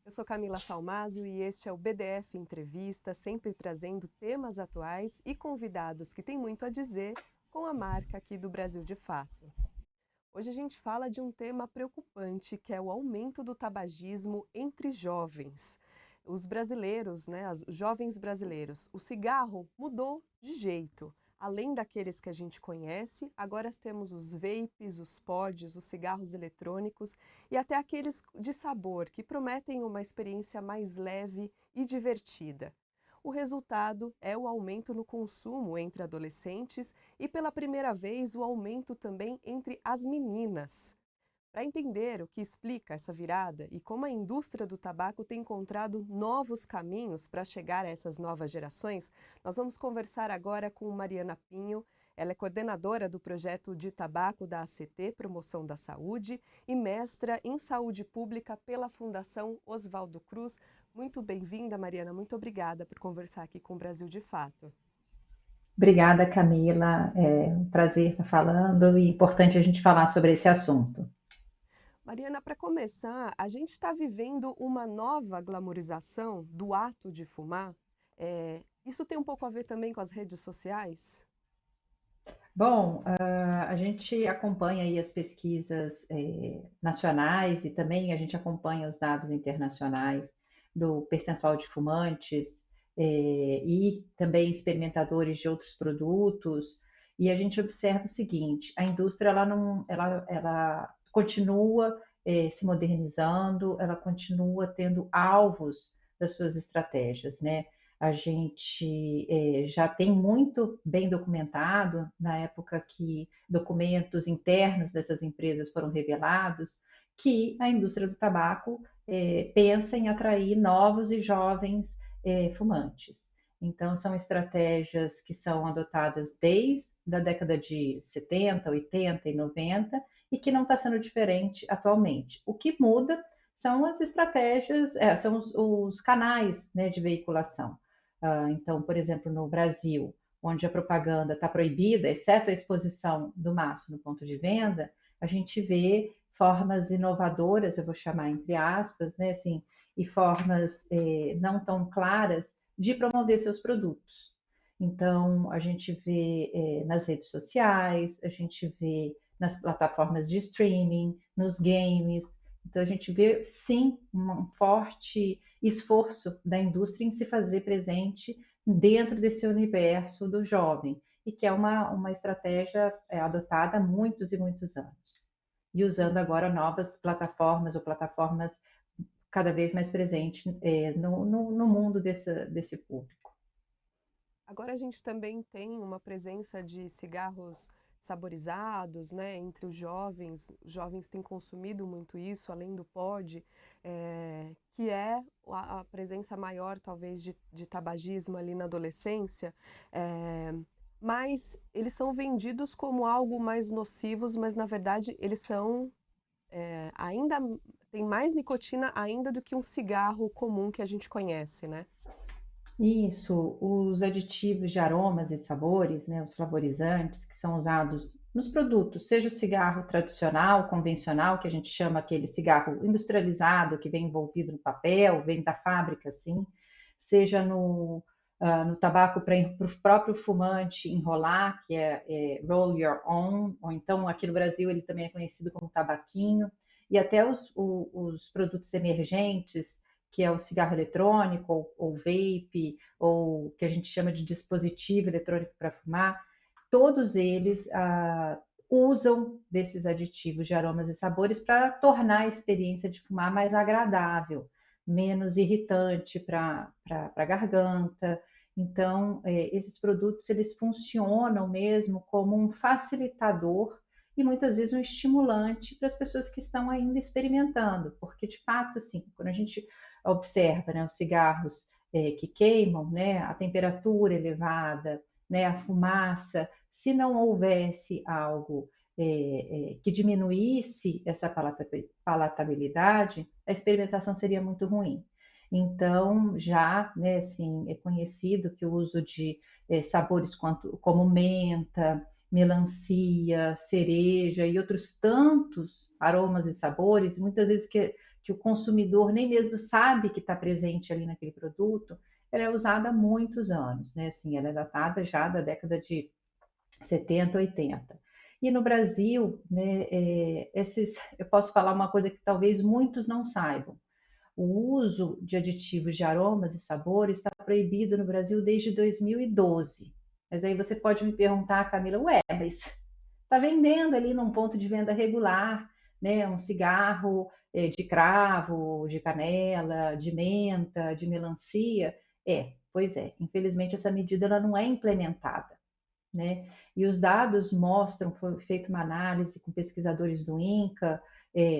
Eu sou Camila Salmazo e este é o BDF Entrevista, sempre trazendo temas atuais e convidados que têm muito a dizer com a marca aqui do Brasil de Fato. Hoje a gente fala de um tema preocupante, que é o aumento do tabagismo entre jovens. Os brasileiros, né, os jovens brasileiros, o cigarro mudou de jeito. Além daqueles que a gente conhece, agora temos os vapes, os pods, os cigarros eletrônicos e até aqueles de sabor, que prometem uma experiência mais leve e divertida. O resultado é o aumento no consumo entre adolescentes e, pela primeira vez, o aumento também entre as meninas. Para entender o que explica essa virada e como a indústria do tabaco tem encontrado novos caminhos para chegar a essas novas gerações, nós vamos conversar agora com Mariana Pinho. Ela é coordenadora do projeto de tabaco da ACT, Promoção da Saúde, e mestra em Saúde Pública pela Fundação Oswaldo Cruz. Muito bem-vinda, Mariana. Muito obrigada por conversar aqui com o Brasil de Fato. Obrigada, Camila. É um prazer estar falando e é importante a gente falar sobre esse assunto. Mariana, para começar, a gente está vivendo uma nova glamorização do ato de fumar. Isso tem um pouco a ver também com as redes sociais? Bom, a gente acompanha aí as pesquisas nacionais e também a gente acompanha os dados internacionais do percentual de fumantes e também experimentadores de outros produtos. E a gente observa o seguinte: a indústria ela não, ela continua se modernizando, ela continua tendo alvos das suas estratégias, né? A gente já tem muito bem documentado, na época que documentos internos dessas empresas foram revelados, que a indústria do tabaco pensa em atrair novos e jovens fumantes. Então, são estratégias que são adotadas desde a década de 70, 80 e 90 e que não está sendo diferente atualmente. O que muda são as estratégias, são os canais, né, de veiculação. Então, por exemplo, no Brasil, onde a propaganda está proibida, exceto a exposição do maço no ponto de venda, a gente vê formas inovadoras, eu vou chamar entre aspas, né, assim, e formas não tão claras de promover seus produtos. Então, a gente vê nas redes sociais, a gente vê nas plataformas de streaming, nos games. Então, a gente vê, sim, um forte esforço da indústria em se fazer presente dentro desse universo do jovem, e que é uma estratégia adotada há muitos e muitos anos. E usando agora novas plataformas ou plataformas cada vez mais presentes no mundo desse público. Agora a gente também tem uma presença de cigarros saborizados, né, entre os jovens. Os jovens têm consumido muito isso, além do pod, que é a presença maior, talvez, de tabagismo ali na adolescência. Mas eles são vendidos como algo mais nocivos, mas na verdade eles são ainda tem mais nicotina ainda do que um cigarro comum que a gente conhece, né? Isso, os aditivos de aromas e sabores, né, os flavorizantes que são usados nos produtos, seja o cigarro tradicional, convencional, que a gente chama aquele cigarro industrializado, que vem envolvido no papel, vem da fábrica, assim, seja no tabaco para o próprio fumante enrolar, que é roll your own, ou então aqui no Brasil ele também é conhecido como tabaquinho, e até os produtos emergentes, que é o cigarro eletrônico, ou vape, ou que a gente chama de dispositivo eletrônico para fumar, todos eles usam desses aditivos de aromas e sabores para tornar a experiência de fumar mais agradável, menos irritante para a garganta. Então, esses produtos eles funcionam mesmo como um facilitador e muitas vezes um estimulante para as pessoas que estão ainda experimentando, porque de fato, assim, quando a gente observa, né, os cigarros que queimam, né, a temperatura elevada, né, a fumaça, se não houvesse algo que diminuísse essa palatabilidade, a experimentação seria muito ruim. Então, já, né, assim, é conhecido que o uso de sabores como menta, melancia, cereja e outros tantos aromas e sabores, muitas vezes que o consumidor nem mesmo sabe que está presente ali naquele produto, ela é usada há muitos anos, né? Assim, ela é datada já da década de 70, 80. E no Brasil, né, eu posso falar uma coisa que talvez muitos não saibam. O uso de aditivos de aromas e sabores está proibido no Brasil desde 2012. Mas aí você pode me perguntar, Camila, ué, mas está vendendo ali num ponto de venda regular, né, um cigarro de cravo, de canela, de menta, de melancia. Pois é, infelizmente essa medida ela não é implementada, né? E os dados mostram, foi feita uma análise com pesquisadores do INCA,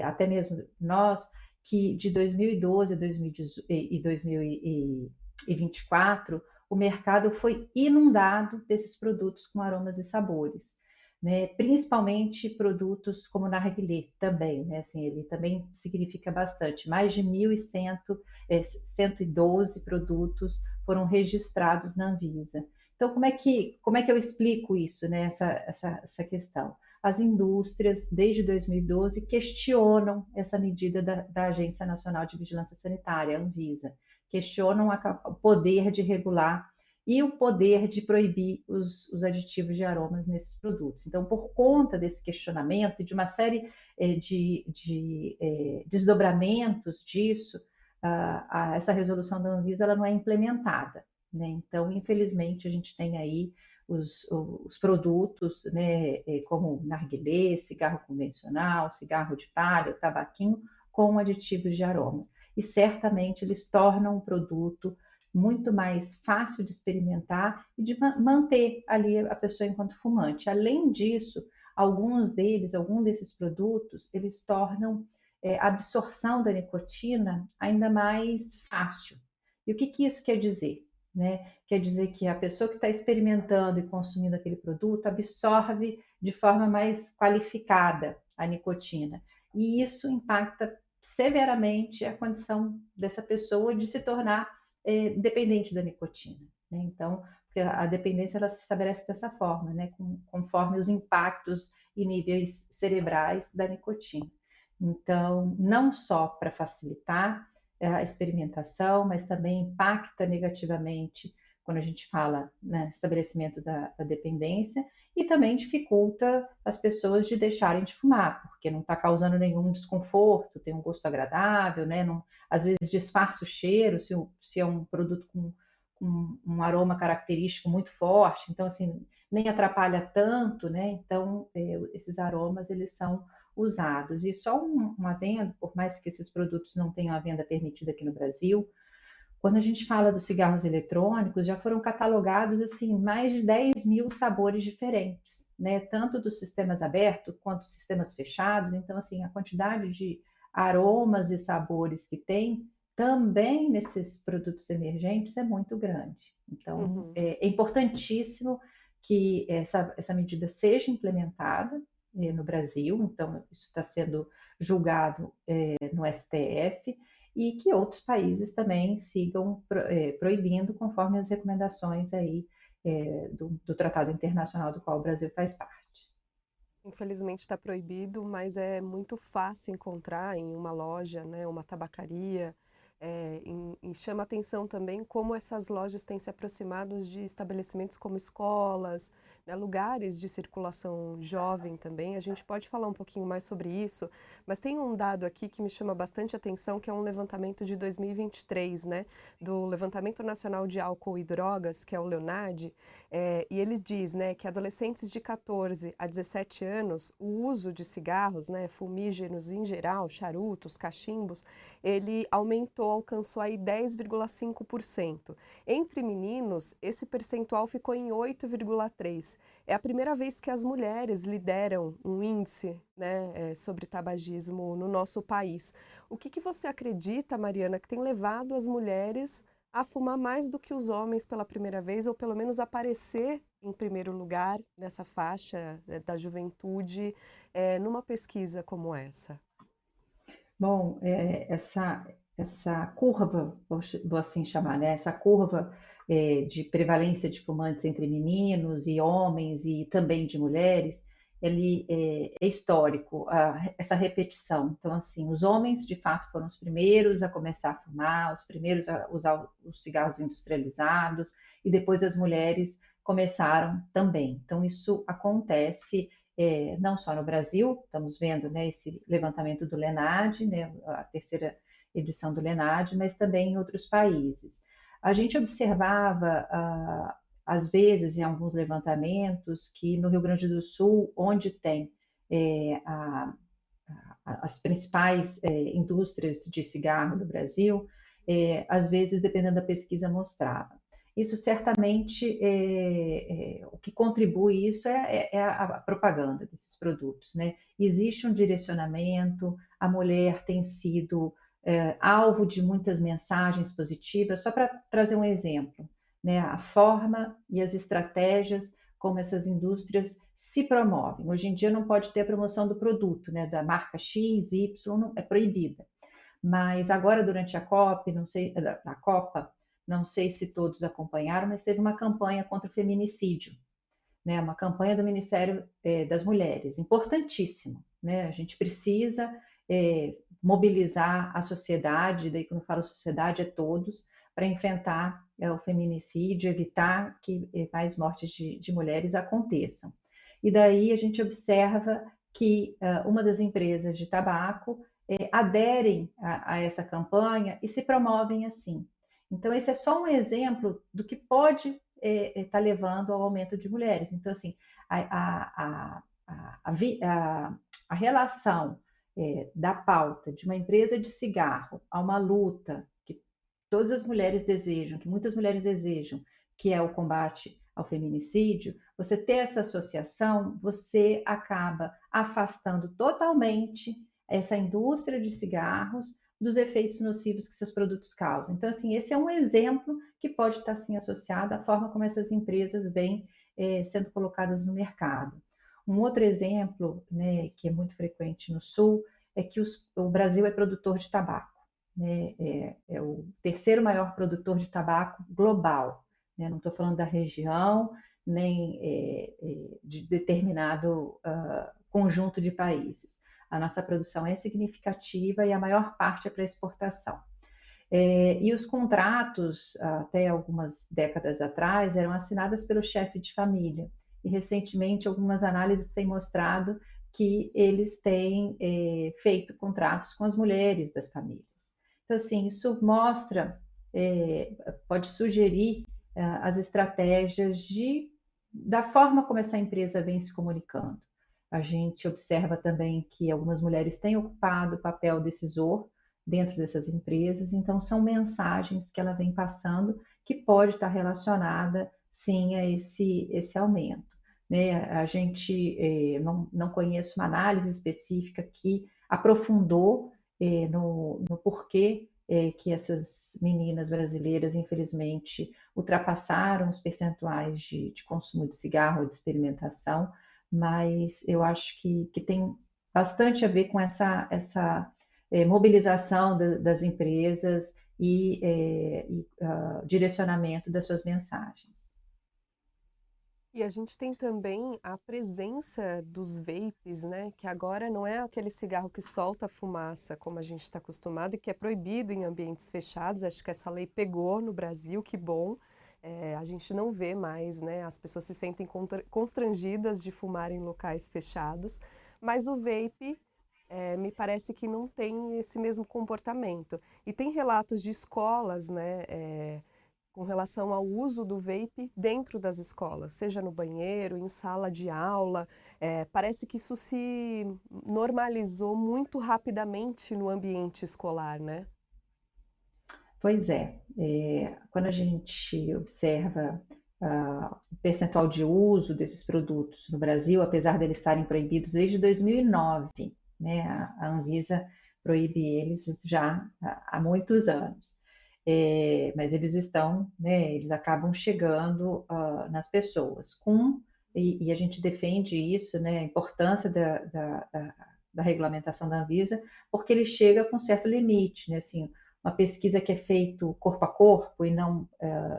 até mesmo nós, que de 2012 a 2024, o mercado foi inundado desses produtos com aromas e sabores, né? Principalmente produtos como narguilé também, né? Assim, ele também significa bastante. Mais de 1.112 produtos foram registrados na Anvisa. Então, como é que eu explico isso, né? Essa questão? As indústrias, desde 2012, questionam essa medida da Agência Nacional de Vigilância Sanitária, a Anvisa, questionam o poder de regular e o poder de proibir os aditivos de aromas nesses produtos. Então, por conta desse questionamento e de uma série de desdobramentos disso, essa resolução da Anvisa ela não é implementada, né? Então, infelizmente, a gente tem aí os produtos, né, como narguilé, cigarro convencional, cigarro de palha, tabaquinho, com aditivos de aroma. E certamente eles tornam o produto muito mais fácil de experimentar e de manter ali a pessoa enquanto fumante. Além disso, alguns desses produtos, eles tornam a absorção da nicotina ainda mais fácil. E o que isso quer dizer? Né? Quer dizer que a pessoa que está experimentando e consumindo aquele produto absorve de forma mais qualificada a nicotina. E isso impacta severamente a condição dessa pessoa de se tornar dependente da nicotina, né? Então, a dependência ela se estabelece dessa forma, né? Conforme os impactos em níveis cerebrais da nicotina. Então, não só para facilitar a experimentação, mas também impacta negativamente quando a gente fala no estabelecimento da dependência e também dificulta as pessoas de deixarem de fumar, porque não está causando nenhum desconforto, tem um gosto agradável, né? Não, às vezes disfarça o cheiro, se é um produto com um aroma característico muito forte, então assim, nem atrapalha tanto, né? Então, esses aromas, eles são usados. E só um adendo, por mais que esses produtos não tenham a venda permitida aqui no Brasil, quando a gente fala dos cigarros eletrônicos, já foram catalogados assim mais de 10 mil sabores diferentes, né? Tanto dos sistemas abertos quanto dos sistemas fechados. Então, assim, a quantidade de aromas e sabores que tem também nesses produtos emergentes é muito grande. Então, Uhum. é importantíssimo que essa medida seja implementada no Brasil. Então, isso está sendo julgado no STF e que outros países também sigam proibindo conforme as recomendações aí do Tratado Internacional do qual o Brasil faz parte. Infelizmente está proibido, mas é muito fácil encontrar em uma loja, né, uma tabacaria, e chama atenção também como essas lojas têm se aproximado de estabelecimentos como escolas, né, lugares de circulação jovem também. A gente pode falar um pouquinho mais sobre isso, mas tem um dado aqui que me chama bastante atenção, que é um levantamento de 2023, né, do Levantamento Nacional de Álcool e Drogas, que é o Leonad, e ele diz, né, que adolescentes de 14 a 17 anos, o uso de cigarros, né, fumígenos em geral, charutos, cachimbos, ele aumentou, alcançou aí 10,5%. Entre meninos, esse percentual ficou em 8,3%. É a primeira vez que as mulheres lideram um índice, né, sobre tabagismo no nosso país. O que você acredita, Mariana, que tem levado as mulheres a fumar mais do que os homens pela primeira vez, ou pelo menos aparecer em primeiro lugar nessa faixa da juventude, numa pesquisa como essa? Bom, essa curva, vou assim chamar, né? Essa curva de prevalência de fumantes entre meninos e homens e também de mulheres, ele é histórico, essa repetição. Então, assim, os homens, de fato, foram os primeiros a começar a fumar, os primeiros a usar os cigarros industrializados, e depois as mulheres começaram também. Então, isso acontece não só no Brasil, estamos vendo, né, esse levantamento do Lenad, né, a terceira edição do Lenad, mas também em outros países. A gente observava, às vezes, em alguns levantamentos, que no Rio Grande do Sul, onde tem as principais indústrias de cigarro do Brasil, às vezes, dependendo da pesquisa, mostrava. Isso certamente, o que contribui isso é a propaganda desses produtos, né? Existe um direcionamento, a mulher tem sido alvo de muitas mensagens positivas. Só para trazer um exemplo, né? A forma e as estratégias como essas indústrias se promovem. Hoje em dia não pode ter a promoção do produto, né? Da marca X, Y, é proibida. Mas agora, durante a COP, não sei, a Copa, não sei se todos acompanharam, mas teve uma campanha contra o feminicídio, né? Uma campanha do Ministério das Mulheres, importantíssimo, né? A gente precisa mobilizar a sociedade, daí quando eu falo sociedade é todos, para enfrentar o feminicídio, evitar que mais mortes de mulheres aconteçam. E daí a gente observa que uma das empresas de tabaco aderem a essa campanha e se promovem assim. Então, esse é só um exemplo do que pode estar levando ao aumento de mulheres. Então, assim, a relação da pauta de uma empresa de cigarro a uma luta que todas as mulheres desejam, que muitas mulheres desejam, que é o combate ao feminicídio, você ter essa associação, você acaba afastando totalmente essa indústria de cigarros dos efeitos nocivos que seus produtos causam. Então, assim, esse é um exemplo que pode estar, sim, associado à forma como essas empresas vêm sendo colocadas no mercado. Um outro exemplo, né, que é muito frequente no Sul, é que o Brasil é produtor de tabaco, né? É o terceiro maior produtor de tabaco global, né? Não estou falando da região, nem de determinado conjunto de países. A nossa produção é significativa e a maior parte é para exportação. E os contratos, até algumas décadas atrás, eram assinados pelo chefe de família. E recentemente, algumas análises têm mostrado que eles têm feito contratos com as mulheres das famílias. Então, assim, isso mostra, pode sugerir as estratégias da forma como essa empresa vem se comunicando. A gente observa também que algumas mulheres têm ocupado o papel decisor dentro dessas empresas, então são mensagens que ela vem passando que pode estar relacionada, sim, a esse aumento, né? A gente não conhece uma análise específica que aprofundou no porquê que essas meninas brasileiras, infelizmente, ultrapassaram os percentuais de consumo de cigarro ou de experimentação, mas eu acho que tem bastante a ver com essa mobilização das empresas e direcionamento das suas mensagens. E a gente tem também a presença dos vapes, né? Que agora não é aquele cigarro que solta fumaça, como a gente está acostumado, e que é proibido em ambientes fechados. Acho que essa lei pegou no Brasil, que bom. A gente não vê mais, né? As pessoas se sentem constrangidas de fumar em locais fechados, mas o vape me parece que não tem esse mesmo comportamento. E tem relatos de escolas, né? Com relação ao uso do vape dentro das escolas, seja no banheiro, em sala de aula. Parece que isso se normalizou muito rapidamente no ambiente escolar, né? Pois é, quando a gente observa o percentual de uso desses produtos no Brasil, apesar de eles estarem proibidos desde 2009, né, a Anvisa proíbe eles já há muitos anos. Mas eles estão, né, eles acabam chegando nas pessoas e a gente defende isso, né, a importância da regulamentação da Anvisa, porque ele chega com certo limite, né, assim, uma pesquisa que é feita corpo a corpo e não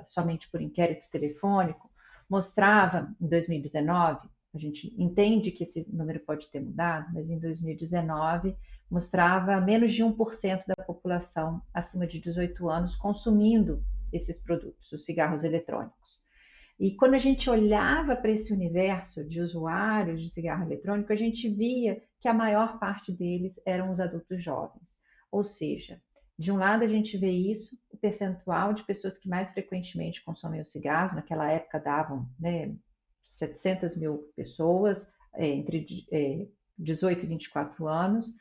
somente por inquérito telefônico, mostrava em 2019, a gente entende que esse número pode ter mudado, mas em 2019 mostrava menos de 1% da população acima de 18 anos consumindo esses produtos, os cigarros eletrônicos. E quando a gente olhava para esse universo de usuários de cigarro eletrônico, a gente via que a maior parte deles eram os adultos jovens. Ou seja, de um lado a gente vê isso, o percentual de pessoas que mais frequentemente consomem os cigarros, naquela época davam, né, 700 mil pessoas entre 18 e 24 anos,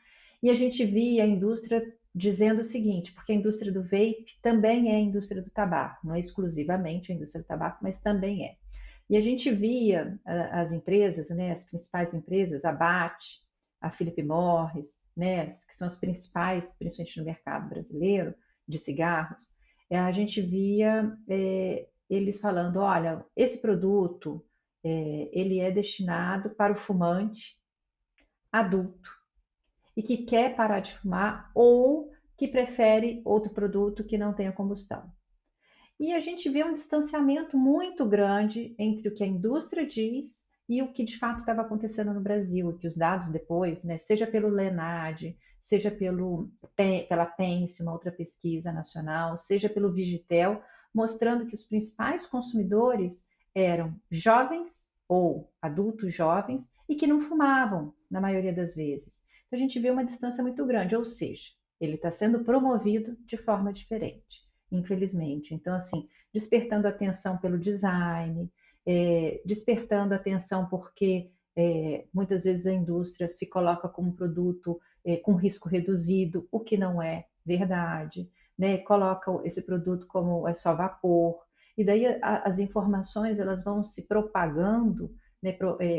e a gente via a indústria dizendo o seguinte, porque a indústria do vape também é a indústria do tabaco, não é exclusivamente a indústria do tabaco, mas também é. E a gente via as empresas, né, as principais empresas, a BAT, a Philip Morris, né, que são as principais, principalmente no mercado brasileiro, de cigarros, a gente via eles falando, olha, esse produto, ele é destinado para o fumante adulto, e que quer parar de fumar ou que prefere outro produto que não tenha combustão. E a gente vê um distanciamento muito grande entre o que a indústria diz e o que de fato estava acontecendo no Brasil, que os dados depois, né, seja pelo Lenad, seja pela Pense, uma outra pesquisa nacional, seja pelo Vigitel, mostrando que os principais consumidores eram jovens ou adultos jovens e que não fumavam, na maioria das vezes. Então a gente vê uma distância muito grande, ou seja, ele está sendo promovido de forma diferente, infelizmente. Então, assim, despertando atenção pelo design, despertando atenção porque muitas vezes a indústria se coloca como produto com risco reduzido, o que não é verdade, né? Coloca esse produto como é só vapor, e daí as informações elas vão se propagando, né,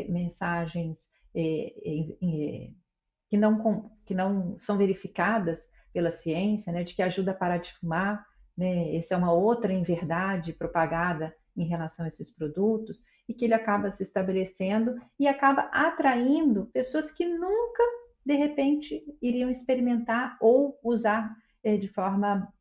mensagens que não são verificadas pela ciência, né, de que ajuda a parar de fumar, né, essa é uma outra inverdade propagada em relação a esses produtos, e que ele acaba se estabelecendo e acaba atraindo pessoas que nunca, de repente, iriam experimentar ou usar de forma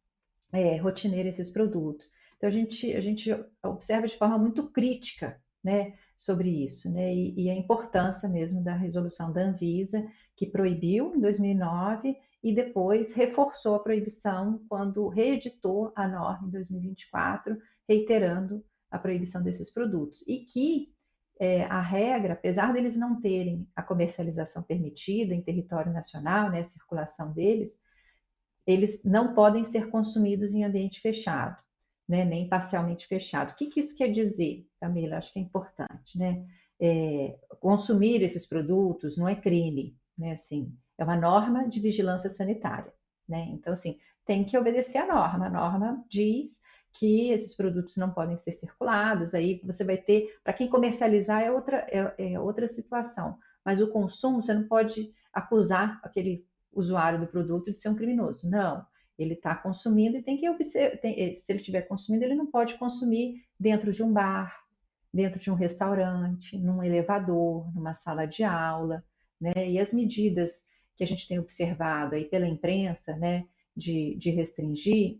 rotineira esses produtos. Então, a gente observa de forma muito crítica, né, sobre isso, né, e a importância mesmo da resolução da Anvisa, que proibiu em 2009 e depois reforçou a proibição quando reeditou a norma em 2024, reiterando a proibição desses produtos. E que a regra, apesar deles não terem a comercialização permitida em território nacional, né, a circulação deles, eles não podem ser consumidos em ambiente fechado, né, nem parcialmente fechado. O que isso quer dizer, Camila? Acho que é importante, né? Consumir esses produtos não é crime, né? Assim, é uma norma de vigilância sanitária, né? Então, assim, tem que obedecer à norma. A norma diz que esses produtos não podem ser circulados, aí você vai ter, para quem comercializar é outra situação, mas o consumo, você não pode acusar aquele usuário do produto de ser um criminoso. Não, ele está consumindo e tem que observar. Se ele estiver consumindo, ele não pode consumir dentro de um bar, dentro de um restaurante, num elevador, numa sala de aula, né? E as medidas que a gente tem observado aí pela imprensa, né, de restringir,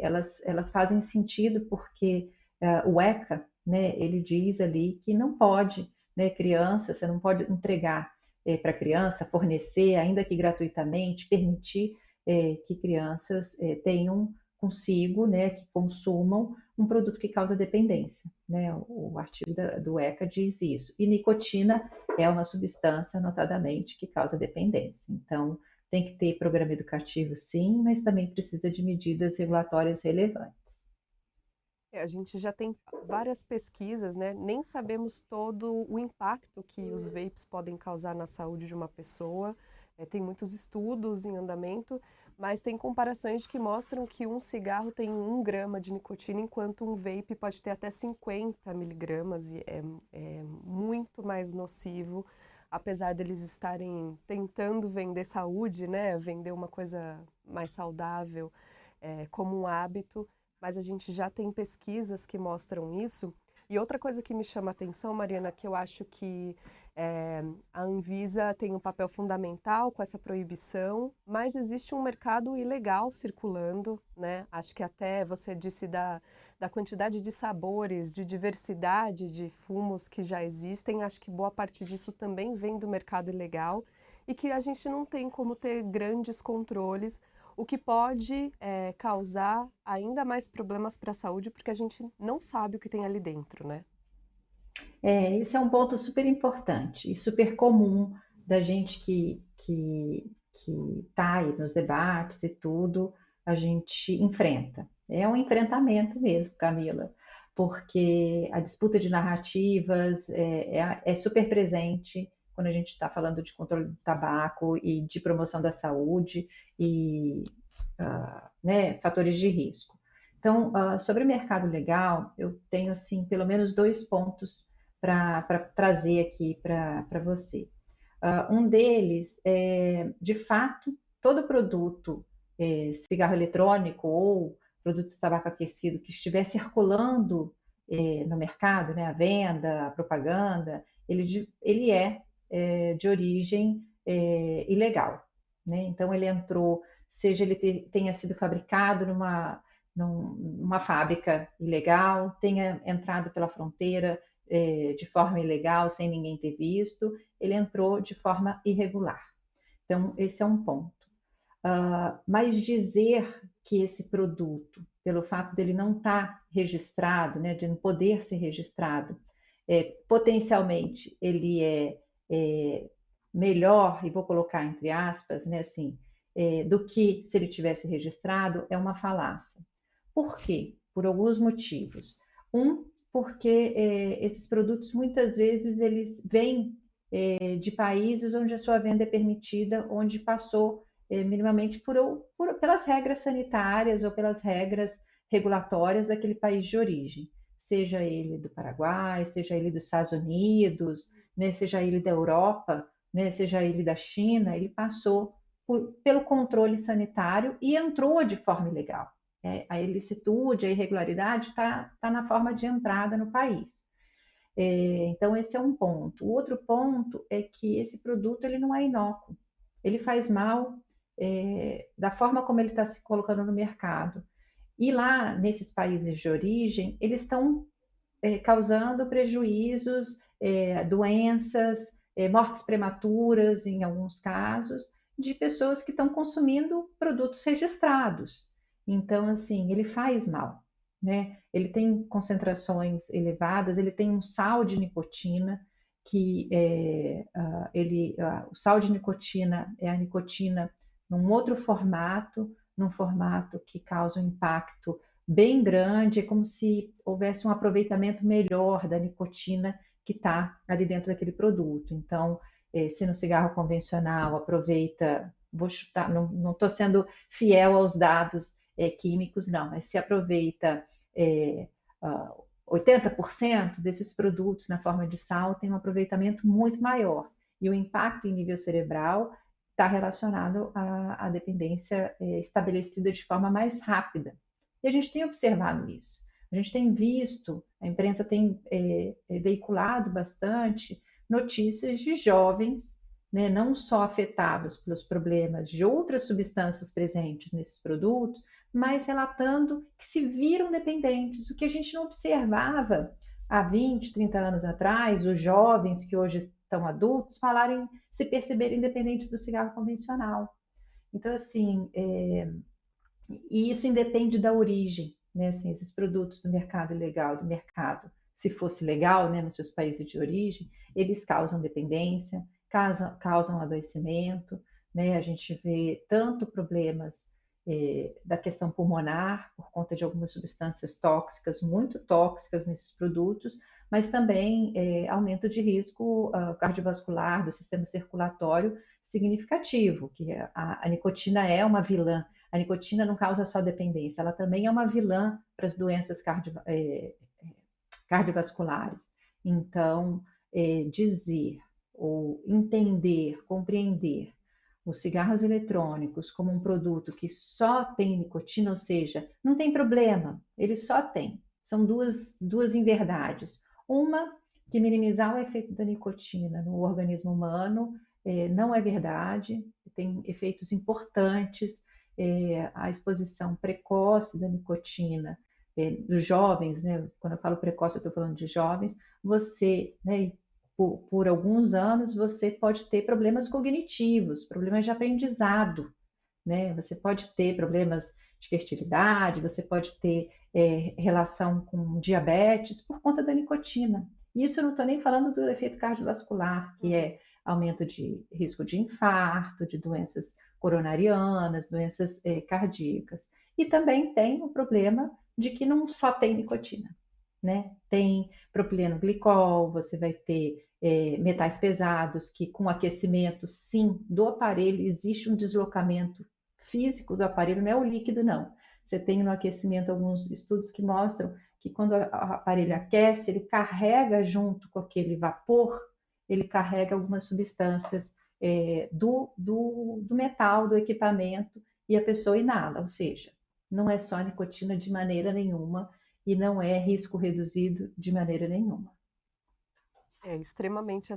elas fazem sentido porque o ECA, né, ele diz ali que não pode, né, criança, você não pode entregar para a criança, fornecer, ainda que gratuitamente, permitir que crianças tenham consigo, né, que consumam um produto que causa dependência, né? O artigo do ECA diz isso. E nicotina é uma substância, notadamente, que causa dependência. Então, tem que ter programa educativo, sim, mas também precisa de medidas regulatórias relevantes. A gente já tem várias pesquisas, né? Nem sabemos todo o impacto que os vapes podem causar na saúde de uma pessoa. Tem muitos estudos em andamento, mas tem comparações que mostram que um cigarro tem 1 grama de nicotina, enquanto um vape pode ter até 50 miligramas, e é muito mais nocivo, apesar deles estarem tentando vender saúde, né? Vender uma coisa mais saudável, como um hábito, mas a gente já tem pesquisas que mostram isso. E outra coisa que me chama a atenção, Mariana, que eu acho que a Anvisa tem um papel fundamental com essa proibição, mas existe um mercado ilegal circulando, né? Acho que até você disse da quantidade de sabores, de diversidade de fumos que já existem, acho que boa parte disso também vem do mercado ilegal e que a gente não tem como ter grandes controles, o que pode causar ainda mais problemas para a saúde, porque a gente não sabe o que tem ali dentro, né? Esse é um ponto super importante e super comum da gente que está aí nos debates e tudo, a gente enfrenta. É um enfrentamento mesmo, Camila, porque a disputa de narrativas é super presente quando a gente está falando de controle do tabaco e de promoção da saúde e né, fatores de risco. Então, sobre o mercado legal, eu tenho assim pelo menos dois pontos para trazer aqui para você. Um deles é, de fato, todo produto, cigarro eletrônico ou produto de tabaco aquecido que estiver circulando no mercado, né, a venda, a propaganda, ele é de origem ilegal. Né? Então, ele entrou, seja ele tenha sido fabricado numa fábrica ilegal, tenha entrado pela fronteira de forma ilegal, sem ninguém ter visto, ele entrou de forma irregular. Então, esse é um ponto. Mas dizer que esse produto, pelo fato dele não estar registrado, né, de não poder ser registrado, potencialmente ele é melhor, e vou colocar entre aspas, né, assim, do que se ele tivesse registrado, é uma falácia. Por quê? Por alguns motivos. Um, porque esses produtos muitas vezes eles vêm de países onde a sua venda é permitida, onde passou minimamente pelas regras sanitárias ou pelas regras regulatórias daquele país de origem, seja ele do Paraguai, seja ele dos Estados Unidos, né, seja ele da Europa, né, seja ele da China, ele passou pelo controle sanitário e entrou de forma ilegal. A ilicitude, a irregularidade está na forma de entrada no país. Então, esse é um ponto. O outro ponto é que esse produto ele não é inócuo. Ele faz mal da forma como ele está se colocando no mercado. E lá, nesses países de origem, eles estão causando prejuízos, doenças, mortes prematuras, em alguns casos, de pessoas que estão consumindo produtos registrados. Então, assim, ele faz mal, né? Ele tem concentrações elevadas, ele tem um sal de nicotina, que o sal de nicotina é a nicotina num outro formato, num formato que causa um impacto bem grande, é como se houvesse um aproveitamento melhor da nicotina que está ali dentro daquele produto. Então, se no cigarro convencional aproveita, vou chutar, não estou sendo fiel aos dados químicos, não, mas se aproveita 80% desses produtos na forma de sal tem um aproveitamento muito maior. E o impacto em nível cerebral está relacionado à dependência estabelecida de forma mais rápida. E a gente tem observado isso. A gente tem visto, a imprensa tem veiculado bastante notícias de jovens, né, não só afetados pelos problemas de outras substâncias presentes nesses produtos, mas relatando que se viram dependentes, o que a gente não observava há 20, 30 anos atrás, os jovens que hoje estão adultos se perceberem dependentes do cigarro convencional. Então, assim, e isso independe da origem, né? Assim, esses produtos do mercado ilegal, do mercado, se fosse legal, né, nos seus países de origem, eles causam dependência, causam adoecimento, né? A gente vê tanto problemas da questão pulmonar, por conta de algumas substâncias tóxicas, muito tóxicas nesses produtos, mas também aumento de risco cardiovascular, do sistema circulatório significativo, que a nicotina é uma vilã. A nicotina não causa só dependência, ela também é uma vilã para as doenças cardiovasculares. Então, dizer ou entender, compreender os cigarros eletrônicos como um produto que só tem nicotina, ou seja, não tem problema, ele só tem. são duas inverdades. Uma, que minimizar o efeito da nicotina no organismo humano não é verdade, tem efeitos importantes, a exposição precoce da nicotina dos jovens, né? Quando eu falo precoce, eu estou falando de jovens, você, né, por alguns anos, você pode ter problemas cognitivos, problemas de aprendizado, né? Você pode ter problemas de fertilidade, você pode ter relação com diabetes por conta da nicotina. Isso eu não estou nem falando do efeito cardiovascular, que Uhum. é aumento de risco de infarto, de doenças coronarianas, doenças cardíacas. E também tem o problema de que não só tem nicotina, né? Tem propileno glicol, você vai ter metais pesados que com aquecimento, sim, do aparelho, existe um deslocamento físico do aparelho, não é o líquido, não. Você tem no aquecimento alguns estudos que mostram que quando o aparelho aquece, ele carrega junto com aquele vapor, ele carrega algumas substâncias do metal, do equipamento, e a pessoa inala, ou seja, não é só nicotina de maneira nenhuma e não é risco reduzido de maneira nenhuma. É extremamente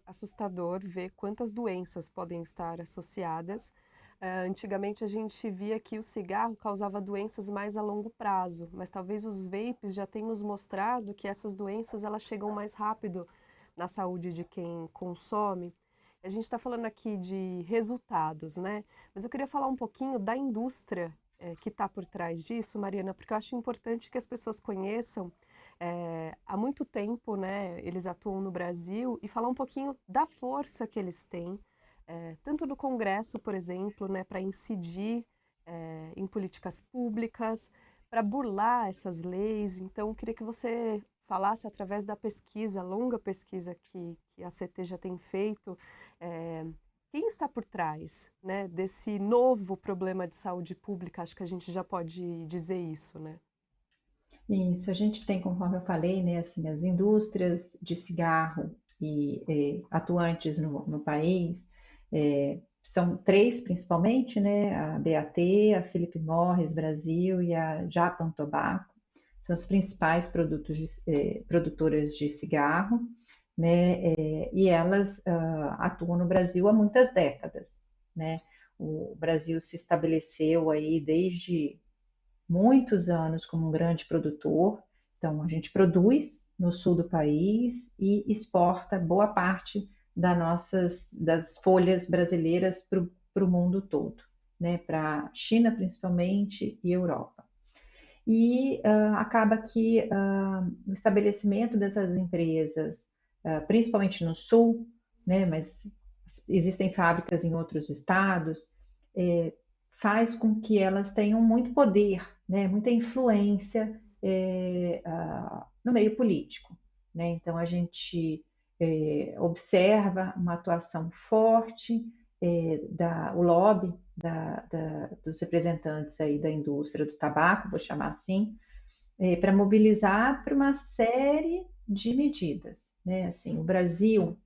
assustador ver quantas doenças podem estar associadas. Antigamente a gente via que o cigarro causava doenças mais a longo prazo, mas talvez os vapes já tenham nos mostrado que essas doenças elas chegam mais rápido na saúde de quem consome. A gente está falando aqui de resultados, né? Mas eu queria falar um pouquinho da indústria, que está por trás disso, Mariana, porque eu acho importante que as pessoas conheçam. Há muito tempo, né, eles atuam no Brasil e falar um pouquinho da força que eles têm, tanto no Congresso, por exemplo, né, para incidir em políticas públicas, para burlar essas leis. Então, eu queria que você falasse através da pesquisa, longa pesquisa que a CT já tem feito, eh, quem está por trás, né, desse novo problema de saúde pública? Acho que a gente já pode dizer isso, né? Isso, a gente tem, conforme eu falei, né, assim, as indústrias de cigarro atuantes no país, são três principalmente, né, a BAT, a Philip Morris Brasil e a Japan Tobacco, são os principais produtoras de cigarro, né, e elas atuam no Brasil há muitas décadas, né. O Brasil se estabeleceu aí desde muitos anos como um grande produtor. Então, a gente produz no sul do país e exporta boa parte das folhas brasileiras para o mundo todo, né? Para a China principalmente e Europa. E acaba que o estabelecimento dessas empresas, principalmente no sul, né? Mas existem fábricas em outros estados, é, faz com que elas tenham muito poder, né, muita influência no meio político, né? Então a gente observa uma atuação forte o lobby dos representantes aí da indústria do tabaco, vou chamar assim, para mobilizar para uma série de medidas, né? Assim, o Brasil,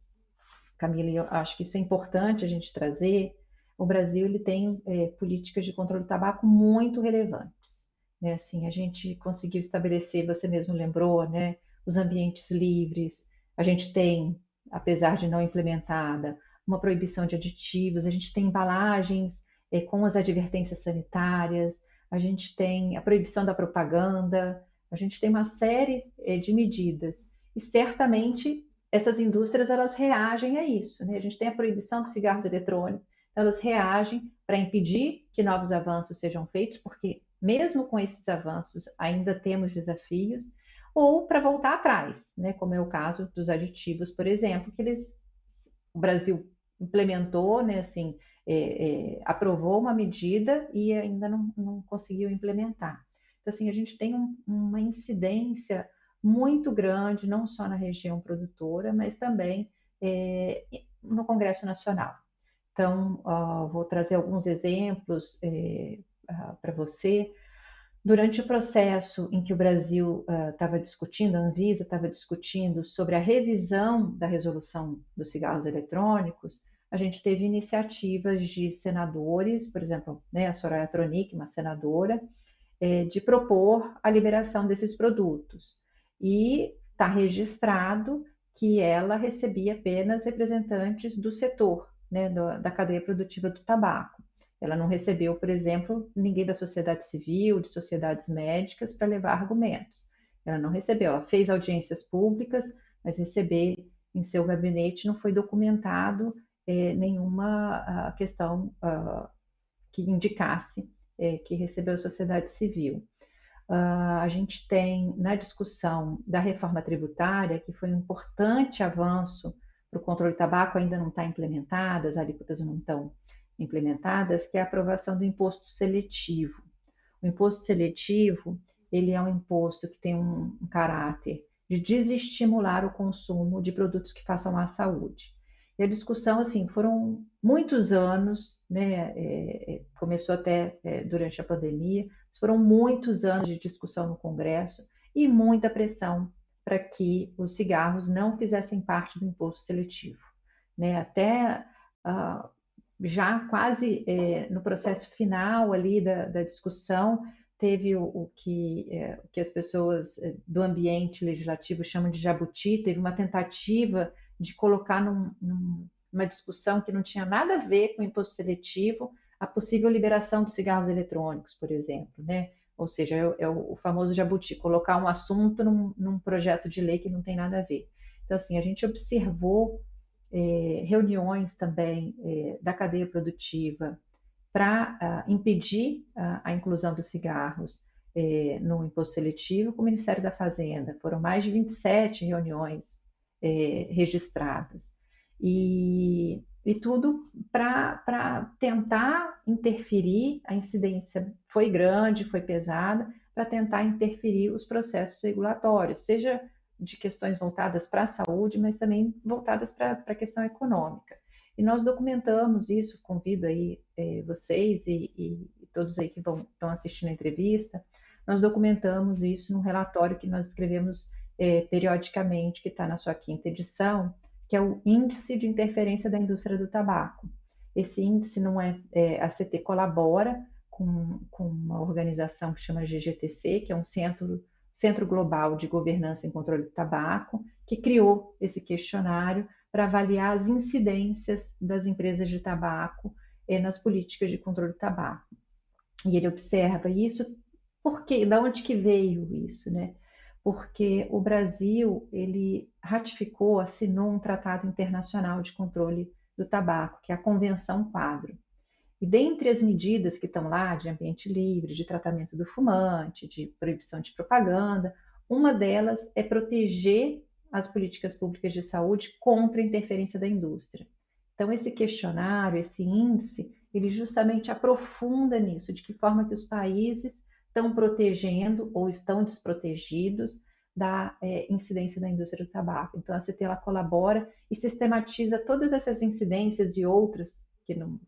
Camila, eu acho que isso é importante a gente trazer. O Brasil ele tem políticas de controle do tabaco muito relevantes, né? Assim, a gente conseguiu estabelecer, você mesmo lembrou, né, os ambientes livres. A gente tem, apesar de não implementada, uma proibição de aditivos. A gente tem embalagens com as advertências sanitárias. A gente tem a proibição da propaganda. A gente tem uma série de medidas e certamente essas indústrias elas reagem a isso, né? A gente tem a proibição dos cigarros eletrônicos, elas reagem para impedir que novos avanços sejam feitos, porque mesmo com esses avanços ainda temos desafios, ou para voltar atrás, né? Como é o caso dos aditivos, por exemplo, o Brasil implementou, né? Assim, aprovou uma medida e ainda não conseguiu implementar. Então, assim, a gente tem uma incidência muito grande, não só na região produtora, mas também no Congresso Nacional. Então, vou trazer alguns exemplos para você. Durante o processo em que o Brasil estava discutindo, a Anvisa estava discutindo sobre a revisão da resolução dos cigarros eletrônicos, a gente teve iniciativas de senadores, por exemplo, né, a Soraya Tronic, uma senadora, de propor a liberação desses produtos. E está registrado que ela recebia apenas representantes do setor, né, da cadeia produtiva do tabaco. Ela não recebeu, por exemplo, ninguém da sociedade civil, de sociedades médicas, para levar argumentos. Ela não recebeu, ela fez audiências públicas, mas receber em seu gabinete não foi documentado nenhuma questão que indicasse que recebeu a sociedade civil. A gente tem na discussão da reforma tributária, que foi um importante avanço para o controle do tabaco, ainda não está implementada, as alíquotas não estão implementadas, que é a aprovação do imposto seletivo. O imposto seletivo, ele é um imposto que tem um caráter de desestimular o consumo de produtos que façam mal à saúde. E a discussão, assim, foram muitos anos, né? Começou até durante a pandemia, foram muitos anos de discussão no Congresso e muita pressão para que os cigarros não fizessem parte do imposto seletivo, né? Até já quase no processo final ali da discussão, teve o que as pessoas do ambiente legislativo chamam de jabuti, teve uma tentativa de colocar numa discussão que não tinha nada a ver com o imposto seletivo, a possível liberação dos cigarros eletrônicos, por exemplo, né? Ou seja, é o famoso jabuti, colocar um assunto num projeto de lei que não tem nada a ver. Então, assim, a gente observou reuniões também da cadeia produtiva para impedir a inclusão dos cigarros no imposto seletivo com o Ministério da Fazenda. Foram mais de 27 reuniões registradas. E tudo para tentar interferir, a incidência foi grande, foi pesada, para tentar interferir os processos regulatórios, seja de questões voltadas para a saúde, mas também voltadas para a questão econômica. E nós documentamos isso, convido aí vocês e todos aí que estão assistindo a entrevista, nós documentamos isso num relatório que nós escrevemos periodicamente, que está na sua 5ª edição, que é o Índice de Interferência da Indústria do Tabaco. Esse índice não a CT colabora com uma organização que chama GGTC, que é um Centro Global de Governança e Controle do Tabaco, que criou esse questionário para avaliar as incidências das empresas de tabaco nas políticas de controle do tabaco. E ele observa isso, porque, da onde que veio isso, né? Porque o Brasil, ele ratificou, assinou um tratado internacional de controle do tabaco, que é a Convenção Quadro. E dentre as medidas que estão lá, de ambiente livre, de tratamento do fumante, de proibição de propaganda, uma delas é proteger as políticas públicas de saúde contra a interferência da indústria. Então, esse questionário, esse índice, ele justamente aprofunda nisso, de que forma que os países estão protegendo ou estão desprotegidos da incidência da indústria do tabaco. Então, a CT ela colabora e sistematiza todas essas incidências de outras, que não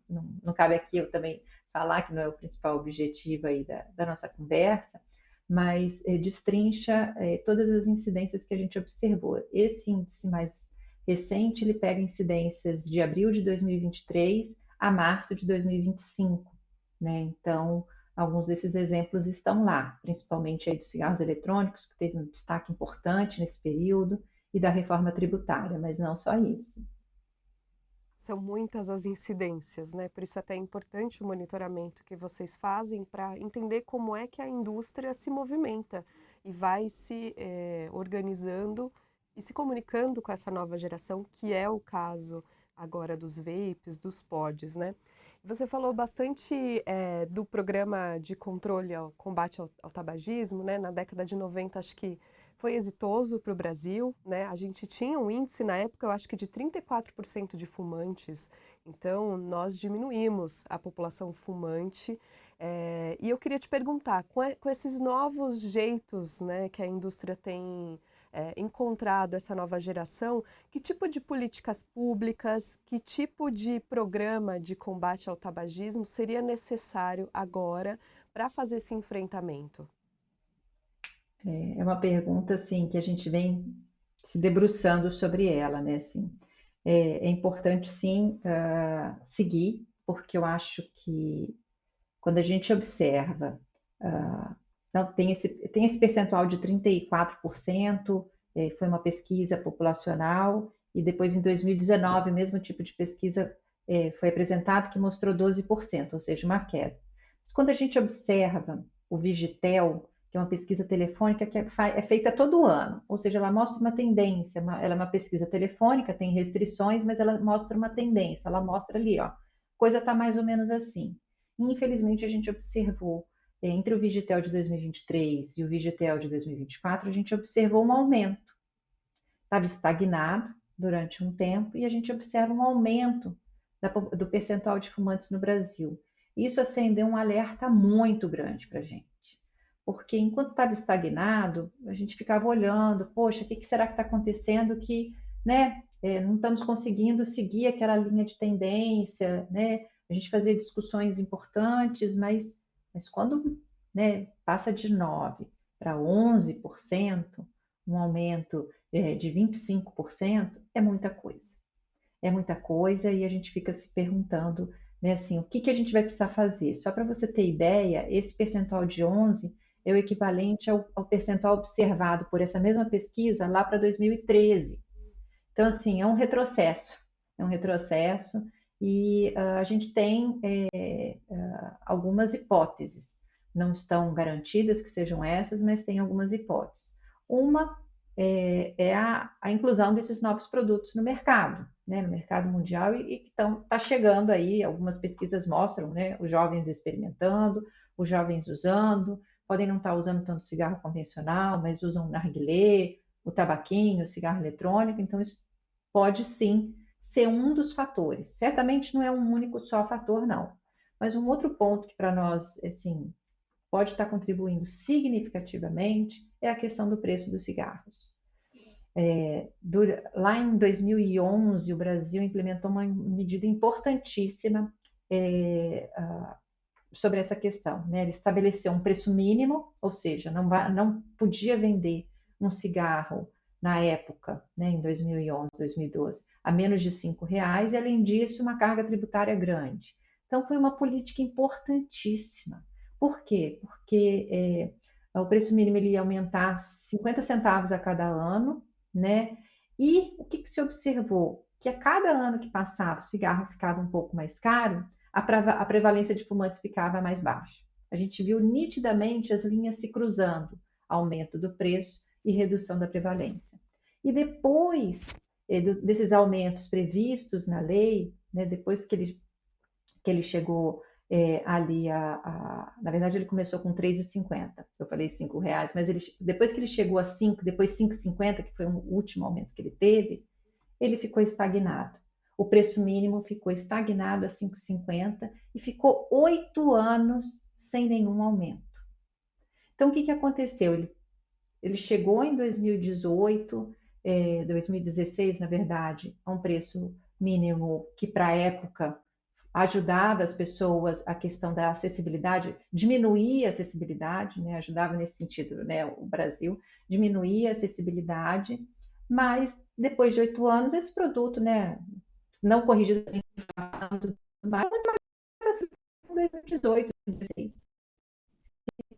cabe aqui eu também falar, que não é o principal objetivo aí da nossa conversa, mas destrincha todas as incidências que a gente observou. Esse índice mais recente, ele pega incidências de abril de 2023 a março de 2025, né? Então, alguns desses exemplos estão lá, principalmente aí dos cigarros eletrônicos, que teve um destaque importante nesse período, e da reforma tributária, mas não só isso. São muitas as incidências, né? Por isso até é importante o monitoramento que vocês fazem para entender como é que a indústria se movimenta e vai se organizando e se comunicando com essa nova geração, que é o caso agora dos vapes, dos pods, né? Você falou bastante do programa de controle ao combate ao tabagismo, né? Na década de 90, acho que foi exitoso para o Brasil, né? A gente tinha um índice na época, eu acho que de 34% de fumantes, então nós diminuímos a população fumante. E eu queria te perguntar, com esses novos jeitos, né, que a indústria tem encontrado essa nova geração, que tipo de políticas públicas, que tipo de programa de combate ao tabagismo seria necessário agora para fazer esse enfrentamento? É uma pergunta assim que a gente vem se debruçando sobre ela, né? Assim, é importante sim seguir, porque eu acho que quando a gente observa Então, tem esse percentual de 34%, foi uma pesquisa populacional, e depois em 2019, o mesmo tipo de pesquisa foi apresentado que mostrou 12%, ou seja, uma queda. Mas quando a gente observa o Vigitel, que é uma pesquisa telefônica que é feita todo ano, ou seja, ela mostra uma tendência, ela é uma pesquisa telefônica, tem restrições, mas ela mostra uma tendência, ela mostra ali, ó, coisa está mais ou menos assim. E, infelizmente, a gente observou, entre o Vigitel de 2023 e o Vigitel de 2024, a gente observou um aumento. Estava estagnado durante um tempo e a gente observa um aumento do percentual de fumantes no Brasil. Isso acendeu um alerta muito grande para a gente, porque enquanto estava estagnado, a gente ficava olhando, poxa, o que será que está acontecendo que, né, não estamos conseguindo seguir aquela linha de tendência, né? A gente fazia discussões importantes, mas quando, né, passa de 9 para 11%, um aumento de 25%, é muita coisa. É muita coisa e a gente fica se perguntando, né, assim, o que a gente vai precisar fazer? Só para você ter ideia, esse percentual de 11 é o equivalente ao percentual observado por essa mesma pesquisa lá para 2013. Então, assim, é um retrocesso e a gente tem algumas hipóteses. Não estão garantidas que sejam essas, mas tem algumas hipóteses. Uma é a inclusão desses novos produtos no mercado, né, no mercado mundial, e que está chegando aí, algumas pesquisas mostram, né, os jovens experimentando, os jovens usando, podem não estar usando tanto cigarro convencional, mas usam narguilé, o tabaquinho, o cigarro eletrônico, então isso pode sim ser um dos fatores. Certamente não é um único só fator, não. Mas um outro ponto que para nós, assim, pode estar contribuindo significativamente é a questão do preço dos cigarros. Lá em 2011, o Brasil implementou uma medida importantíssima sobre essa questão, né? Ele estabeleceu um preço mínimo, ou seja, não podia vender um cigarro na época, né, em 2011, 2012, a menos de R$ 5, e além disso, uma carga tributária grande. Então, foi uma política importantíssima. Por quê? Porque o preço mínimo ele ia aumentar 50 centavos a cada ano, né? E o que se observou? Que a cada ano que passava, o cigarro ficava um pouco mais caro, a prevalência de fumantes ficava mais baixa. A gente viu nitidamente as linhas se cruzando, aumento do preço e redução da prevalência. E depois desses aumentos previstos na lei, né, depois que ele chegou ali na verdade ele começou com R$3,50, eu falei R$5, mas depois que ele chegou a 5, depois R$5,50, que foi o último aumento que ele teve, ele ficou estagnado. O preço mínimo ficou estagnado a R$5,50 e ficou 8 anos sem nenhum aumento. Então, o que aconteceu? Ele chegou em 2018, 2016, na verdade, a um preço mínimo que, para a época, ajudava as pessoas, a questão da acessibilidade, diminuía a acessibilidade, né? Ajudava nesse sentido, né? O Brasil diminuía a acessibilidade, mas depois de 8 anos, esse produto, né, não corrigido pela inflação, muito mais acessível em 2018, 2016.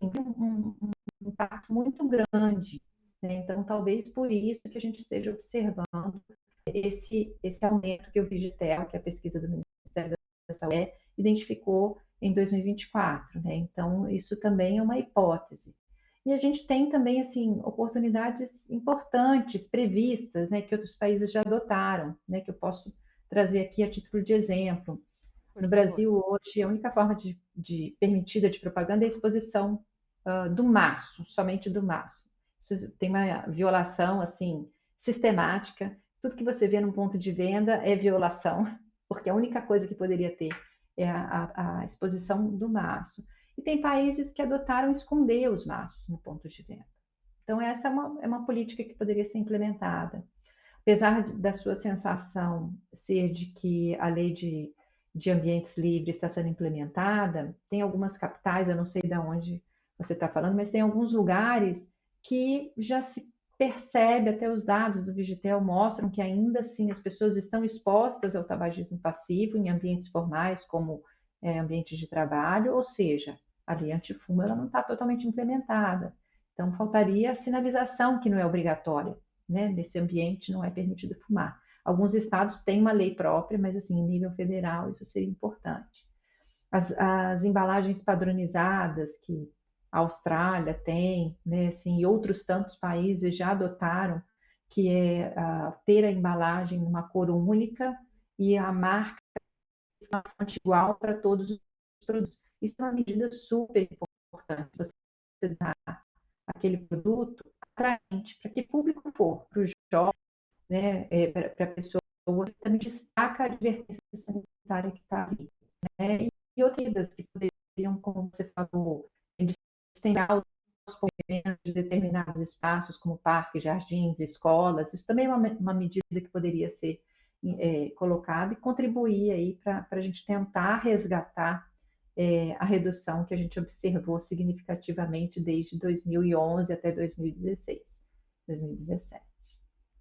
Um impacto muito grande, né? Então, talvez por isso que a gente esteja observando esse aumento que o Vigitel, que é a pesquisa do Ministério da Saúde, identificou em 2024, né? Então, isso também é uma hipótese. E a gente tem também, assim, oportunidades importantes previstas, né, que outros países já adotaram, né, que eu posso trazer aqui a título de exemplo. No Brasil, hoje, a única forma permitida de propaganda é a exposição do maço, somente do maço. Isso tem uma violação, assim, sistemática. Tudo que você vê num ponto de venda é violação, porque a única coisa que poderia ter é a exposição do maço. E tem países que adotaram esconder os maços no ponto de venda. Então, essa é uma política que poderia ser implementada. Apesar da sua sensação ser de que a lei de ambientes livres está sendo implementada, tem algumas capitais, eu não sei de onde você está falando, mas tem alguns lugares que já se percebe, até os dados do Vigitel mostram que ainda assim as pessoas estão expostas ao tabagismo passivo em ambientes formais, como ambientes de trabalho, ou seja, a lei antifumo ela não está totalmente implementada. Então, faltaria a sinalização, que não é obrigatória, né? Nesse ambiente não é permitido fumar. Alguns estados têm uma lei própria, mas assim, em nível federal, isso seria importante. As embalagens padronizadas que a Austrália tem, né, assim, e outros tantos países já adotaram, que é ter a embalagem numa cor única e a marca uma fonte igual para todos os produtos. Isso é uma medida super importante. Você dá aquele produto atraente para que público for, para o jovem, né, para a pessoa, você também destaca a advertência sanitária que está ali. Né? E outras que poderiam, como você falou, destacar os movimentos de determinados espaços, como parques, jardins, escolas. Isso também é uma medida que poderia ser colocada e contribuir aí para a gente tentar resgatar a redução que a gente observou significativamente desde 2011 até 2016, 2017.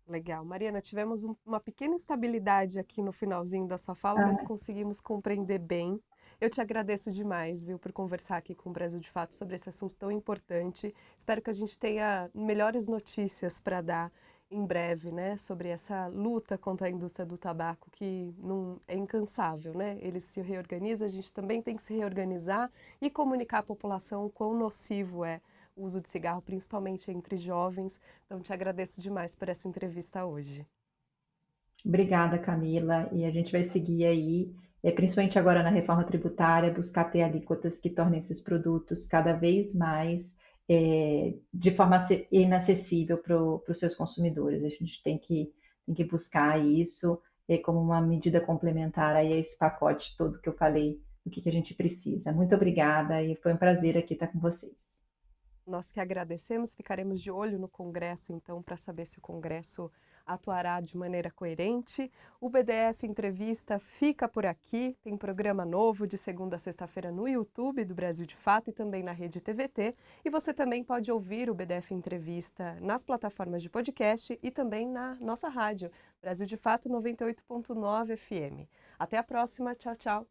Legal. Mariana, tivemos uma pequena instabilidade aqui no finalzinho da sua fala, mas conseguimos compreender bem. Eu te agradeço demais, viu, por conversar aqui com o Brasil de Fato sobre esse assunto tão importante. Espero que a gente tenha melhores notícias para dar em breve, né, sobre essa luta contra a indústria do tabaco que não é incansável, né? Ele se reorganiza, a gente também tem que se reorganizar e comunicar à população o quão nocivo é o uso de cigarro, principalmente entre jovens. Então, te agradeço demais por essa entrevista hoje. Obrigada, Camila. E a gente vai seguir aí, principalmente agora na reforma tributária, buscar ter alíquotas que tornem esses produtos cada vez mais de forma inacessível para os seus consumidores. A gente tem que buscar isso como uma medida complementar aí a esse pacote todo que eu falei do que a gente precisa. Muito obrigada e foi um prazer aqui estar com vocês. Nós que agradecemos, ficaremos de olho no Congresso, então, para saber se o Congresso atuará de maneira coerente. O BDF Entrevista fica por aqui, tem programa novo de segunda a sexta-feira no YouTube do Brasil de Fato e também na Rede TVT. E você também pode ouvir o BDF Entrevista nas plataformas de podcast e também na nossa rádio, Brasil de Fato 98.9 FM. Até a próxima, tchau, tchau!